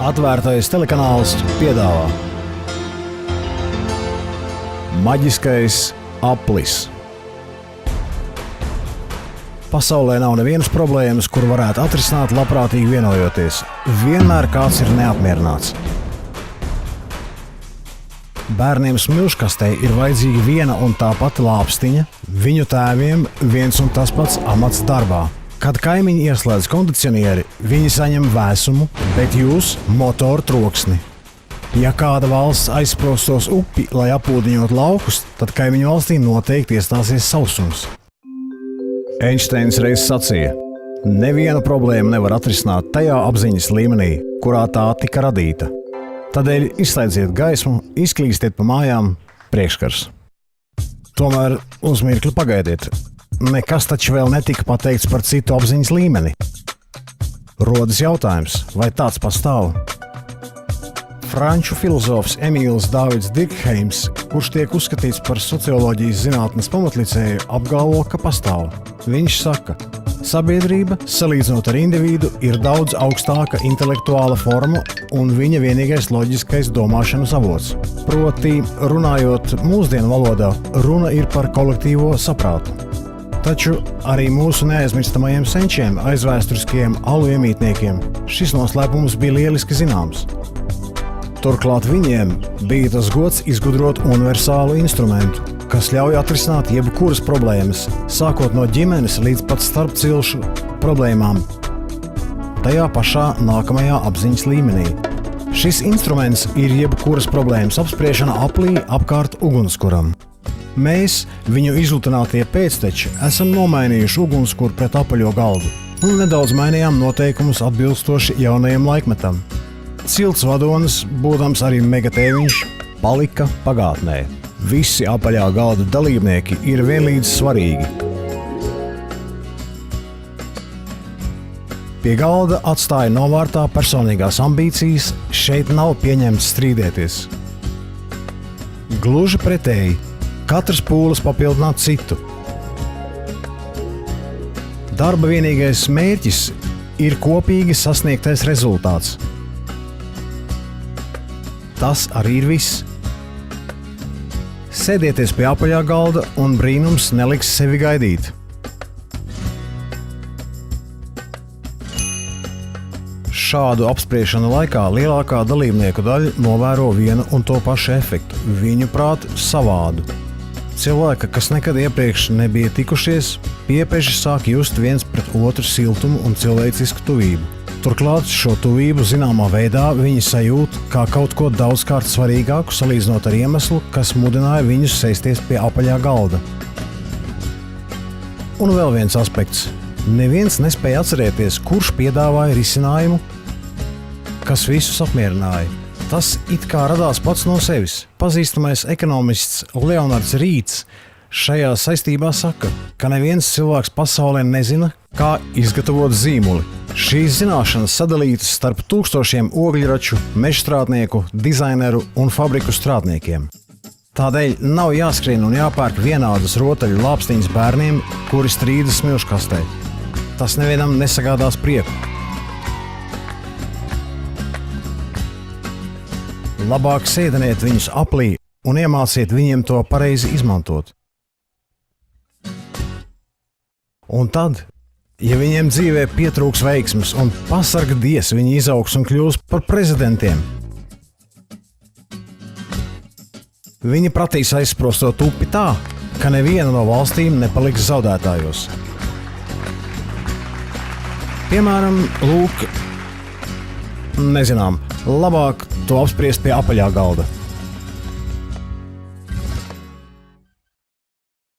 Atvērtais telekanāls piedāvā Maģiskais aplis. Pasaulē nav nevienas problēmas, kur varētu atrisināt labprātīgi vienojoties. Vienmēr kāds ir neapmierināts. Bērniem smilškastei ir vajadzīga viena un tā pati lāpstiņa, viņu tēviem viens un tas pats amats darbā. Kad kaimiņi ieslēdz kondicionieri, viņi saņem vēsumu, bet jūs motoru troksni. Ja kāda valsts aizsprostos upi, lai apūdeņot laukus, tad kaimiņu valstī noteikti iestāsies sausums. Einsteins reiz sacīja: nevienu problēmu nevar atrisināt tajā apziņas līmenī, kurā tā tika radīta. Tādēļ izslēdziet gaismu, izklīstiet pa mājām, priekškars. Tomēr uz mirkli pagaidiet. Nekas taču vēl netika pateikts par citu apziņas līmeni. Rodas jautājums, vai tāds pastāv? Franču filozofs Emīls Dāvids Dirkheims, kurš tiek uzskatīts par socioloģijas zinātnes pamatlicēju, apgalvo, ka pastāv. Viņš saka, sabiedrība, salīdzinot ar individu, ir daudz augstāka intelektuāla forma un viņa vienīgais loģiskais domāšanas avots. Proti, runājot mūsdienu valodā, runa ir par kolektīvo saprātu. Taču arī mūsu neaizmirstamajiem senčiem, aizvēsturiskajiem alu iemītniekiem, šis noslēpums bija lieliski zināms. Turklāt viņiem bija tas gods izgudrot universālu instrumentu, kas ļauj atrisināt jebkuras problēmas, sākot no ģimenes līdz pat starpcilšu problēmām, tajā pašā nākamajā apziņas līmenī. Šis instruments ir jebkuras problēmas apspriešana aplī apkārt ugunskuram. Mēs, viņu izlutinātie pēcteči, esam nomainījuši ugunskuru pret apaļo galdu un nedaudz mainījām noteikumus atbilstoši jaunajam laikmetam. Cilts vadonis, būdams arī megatēviņš, palika pagātnē. Visi apaļā galda dalībnieki ir vienlīdz svarīgi. Pie galda atstāja novārtā personīgās ambīcijas, šeit nav pieņemts strīdēties. Gluži pretēji, katrs pūles papildināt citu. Darba vienīgais mērķis ir kopīgi sasniegtais rezultāts. Tas arī ir viss. Sēdieties pie apaļā galda un brīnums neliks sevi gaidīt. Šādu apspriešanu laikā lielākā dalībnieku daļa novēro vienu un to pašu efektu, viņuprāt, savādu. Cilvēki, kas nekad iepriekš nebija tikušies, piepeži sāk just viens pret otru siltumu un cilvēcisku tuvību. Turklāt šo tuvību zināmā veidā viņi sajūt kā kaut ko daudzkārt svarīgāku salīdzinot ar iemeslu, kas mudināja viņus sēsties pie apaļā galda. Un vēl viens aspekts. Neviens nespēja atcerēties, kurš piedāvāja risinājumu, kas visus apmierināja. Tas it kā radās pats no sevis. Pazīstamais ekonomists Leonards Rīts šajā saistībā saka, ka neviens cilvēks pasaulē nezina, kā izgatavot zīmuli. Šīs zināšanas sadalītas starp tūkstošiem ogļraču, mežstrādnieku, dizaineru un fabriku strādniekiem. Tādēļ nav jāskrien un jāpērk vienādas rotaļu lāpstiņas bērniem, kuri strīdas smilškastē. Tas nevienam nesagādās prieku. Labāk sēdiniet viņus aplī un iemāciet viņiem to pareizi izmantot. Un tad, ja viņiem dzīvē pietrūks veiksmes un pasarga Dievs viņi izaugs un kļūs par prezidentiem, viņi pratīs aizsprostot upi tā, ka neviena no valstīm nepaliks zaudētājos. Piemēram, lūk, nezinām, labāk to apspriest pie apaļā galda.